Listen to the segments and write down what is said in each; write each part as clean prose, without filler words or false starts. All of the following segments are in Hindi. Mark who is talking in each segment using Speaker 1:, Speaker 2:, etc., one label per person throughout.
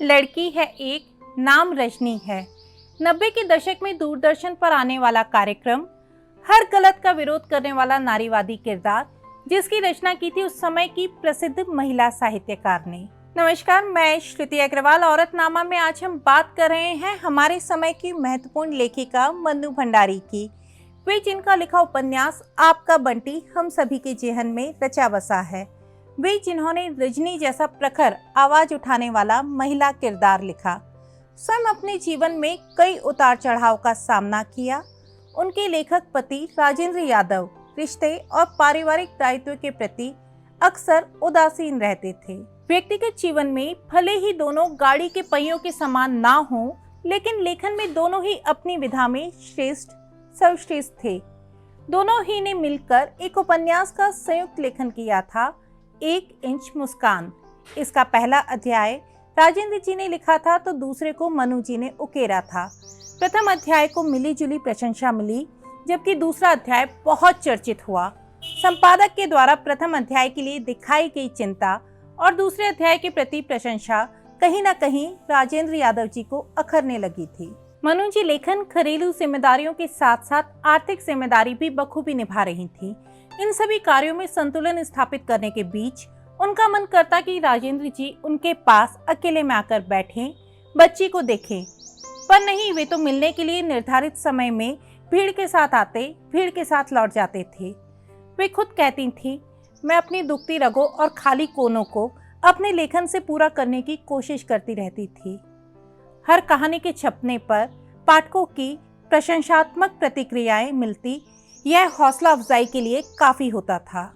Speaker 1: लड़की है एक, नाम रजनी है। 90 के दशक में दूरदर्शन पर आने वाला कार्यक्रम, हर गलत का विरोध करने वाला नारीवादी किरदार, जिसकी रचना की थी उस समय की प्रसिद्ध महिला साहित्यकार ने। नमस्कार, मैं श्रुति अग्रवाल। औरतनामा में आज हम बात कर रहे हैं हमारे समय की महत्वपूर्ण लेखिका मन्नू भंडारी की। वे जिनका लिखा उपन्यास आपका बंटी हम सभी के जेहन में रचा बसा है। वे जिन्होंने रजनी जैसा प्रखर आवाज उठाने वाला महिला किरदार लिखा। स्वयं अपने जीवन में कई उतार चढ़ाव का सामना किया। उनके लेखक पति राजेंद्र यादव रिश्ते और पारिवारिक दायित्व के प्रति अक्सर उदासीन रहते थे। व्यक्तिगत जीवन में भले ही दोनों गाड़ी के पहियों के समान ना हों, लेकिन लेखन में दोनों ही अपनी विधा में सर्वश्रेष्ठ थे। दोनों ही ने मिलकर एक उपन्यास का संयुक्त लेखन किया था, 1 इंच मुस्कान। इसका पहला अध्याय राजेंद्र जी ने लिखा था तो दूसरे को मनु जी ने उकेरा था। प्रथम अध्याय को मिली जुली प्रशंसा मिली, जबकि दूसरा अध्याय बहुत चर्चित हुआ। संपादक के द्वारा प्रथम अध्याय के लिए दिखाई गई चिंता और दूसरे अध्याय के प्रति प्रशंसा कहीं न कहीं राजेंद्र यादव जी को अखरने लगी थी। मनु जी लेखन, घरेलू जिम्मेदारियों के साथ साथ आर्थिक जिम्मेदारी भी बखूबी निभा रही थी। इन सभी कार्यों में संतुलन स्थापित करने के बीच उनका मन करता कि राजेंद्र जी उनके पास अकेले में आकर बैठें, बच्ची को देखें, पर नहीं, वे तो मिलने के लिए निर्धारित समय में भीड़ के साथ आते, भीड़ के साथ लौट जाते थे। वे खुद कहती थी, मैं अपनी दुखती रगों और खाली कोनों को अपने लेखन से पूरा करने की कोशिश करती रहती थी। हर कहानी के छपने पर पाठकों की प्रशंसात्मक प्रतिक्रियाएं मिलती, यह हौसला अफजाई के लिए काफी होता था।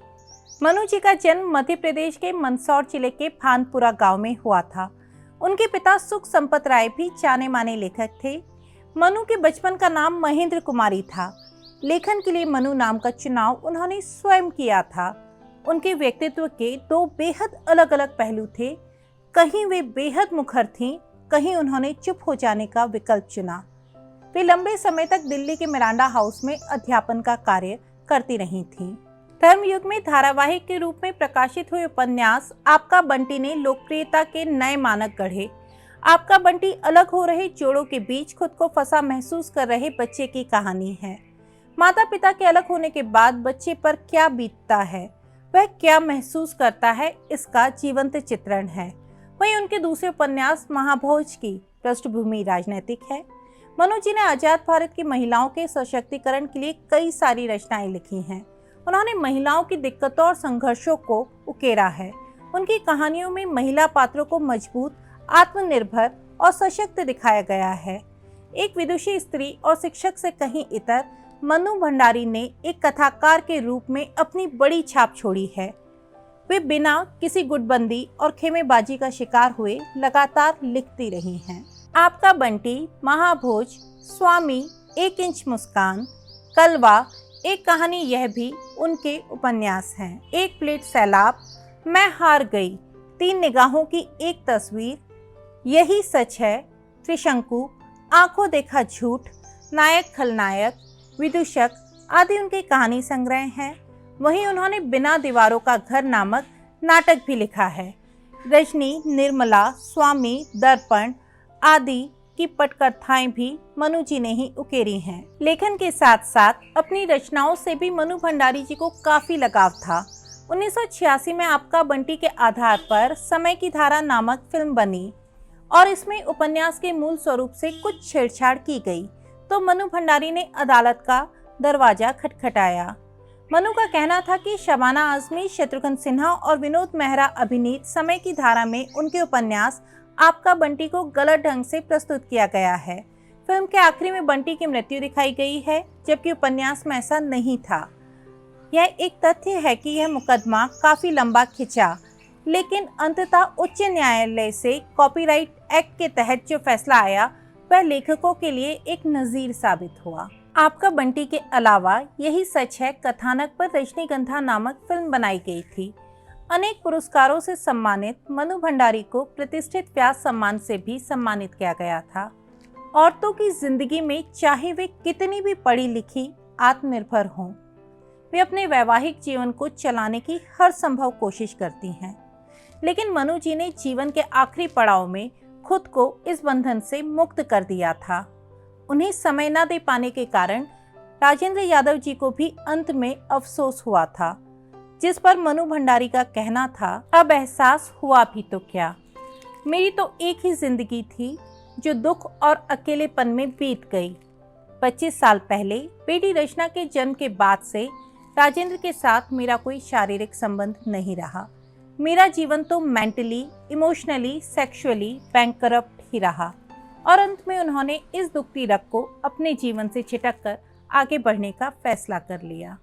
Speaker 1: मनु जी का जन्म मध्य प्रदेश के मंदसौर जिले के भानपुरा गांव में हुआ था। उनके पिता सुख संपत राय भी जाने माने लेखक थे। मनु के बचपन का नाम महेंद्र कुमारी था। लेखन के लिए मनु नाम का चुनाव उन्होंने स्वयं किया था। उनके व्यक्तित्व के 2 बेहद अलग अलग पहलू थे। कहीं वे बेहद मुखर थीं, कहीं उन्होंने चुप हो जाने का विकल्प चुना। वे लंबे समय तक दिल्ली के मिरांडा हाउस में अध्यापन का कार्य करती रही थीं। धर्मयुग में धारावाहिक के रूप में प्रकाशित हुए उपन्यास आपका बंटी ने लोकप्रियता के नए मानक गढ़े। आपका बंटी अलग हो रहे जोड़ों के बीच खुद को फंसा महसूस कर रहे बच्चे की कहानी है। माता पिता के अलग होने के बाद बच्चे पर क्या बीतता है, वह क्या महसूस करता है, इसका जीवंत चित्रण है। वहीं उनके दूसरे उपन्यास महाभोज की पृष्ठभूमि राजनीतिक है। मनु जी ने आजाद भारत की महिलाओं के सशक्तिकरण के लिए कई सारी रचनाएं लिखी हैं। उन्होंने महिलाओं की दिक्कतों और संघर्षों को उकेरा है। उनकी कहानियों में महिला पात्रों को मजबूत, आत्मनिर्भर और सशक्त दिखाया गया है। एक विदुषी स्त्री और शिक्षक से कहीं इतर मन्नू भंडारी ने एक कथाकार के रूप में अपनी बड़ी छाप छोड़ी है। वे बिना किसी गुटबंदी और खेमेबाजी का शिकार हुए लगातार लिखती रही हैं। आपका बंटी, महाभोज, स्वामी, 1 इंच मुस्कान, कलवा, एक कहानी, यह भी उनके उपन्यास हैं। 1 प्लेट सैलाब, मैं हार गई, 3 निगाहों की एक तस्वीर, यही सच है, त्रिशंकु, आंखों देखा झूठ, नायक खलनायक, विदूषक आदि उनके कहानी संग्रह हैं। वहीं उन्होंने बिना दीवारों का घर नामक नाटक भी लिखा है। रजनी, निर्मला, स्वामी, दर्पण आदि की पटकथाएं भी मनु जी ने ही उकेरी हैं। लेखन के साथ साथ अपनी रचनाओं से भी मनु भंडारी जी को काफी लगाव था। 1986 में आपका बंटी के आधार पर समय की धारा नामक फिल्म बनी और इसमें उपन्यास के मूल स्वरूप से कुछ छेड़छाड़ की गई, तो मनु भंडारी ने अदालत का दरवाजा खटखटाया। मनु का कहना था कि शबाना आजमी, शत्रुघ्न सिन्हा और विनोद मेहरा अभिनीत समय की धारा में उनके उपन्यास आपका बंटी को गलत ढंग से प्रस्तुत किया गया है। फिल्म के आखिरी में बंटी की मृत्यु दिखाई गई है, जबकि उपन्यास में ऐसा नहीं था। यह एक तथ्य है कि यह मुकदमा काफी लंबा खिंचा, लेकिन अंततः उच्च न्यायालय से कॉपीराइट एक्ट के तहत जो फैसला आया वह लेखकों के लिए एक नजीर साबित हुआ। आपका बंटी के अलावा यही सच है कथानक पर रजनीगंधा नामक फिल्म बनाई गई थी। अनेक पुरस्कारों से सम्मानित मनु भंडारी को प्रतिष्ठित व्यास सम्मान से भी सम्मानित किया गया था। औरतों की जिंदगी में चाहे वे कितनी भी पढ़ी लिखी, आत्मनिर्भर हों, वे अपने वैवाहिक जीवन को चलाने की हर संभव कोशिश करती हैं। लेकिन मनु जी ने जीवन के आखिरी पड़ाव में खुद को इस बंधन से मुक्त कर दिया था। उन्हें समय न दे पाने के कारण राजेंद्र यादव जी को भी अंत में अफसोस हुआ था, जिस पर मनु भंडारी का कहना था, अब एहसास हुआ भी तो क्या, मेरी तो एक ही जिंदगी थी जो दुख और अकेलेपन में बीत गई। 25 साल पहले बेटी रचना के जन्म के बाद से राजेंद्र के साथ मेरा कोई शारीरिक संबंध नहीं रहा। मेरा जीवन तो मेंटली, इमोशनली, सेक्सुअली बैंकरप्ट ही रहा और अंत में उन्होंने इस दुखती रग को अपने जीवन से छिटक कर आगे बढ़ने का फैसला कर लिया।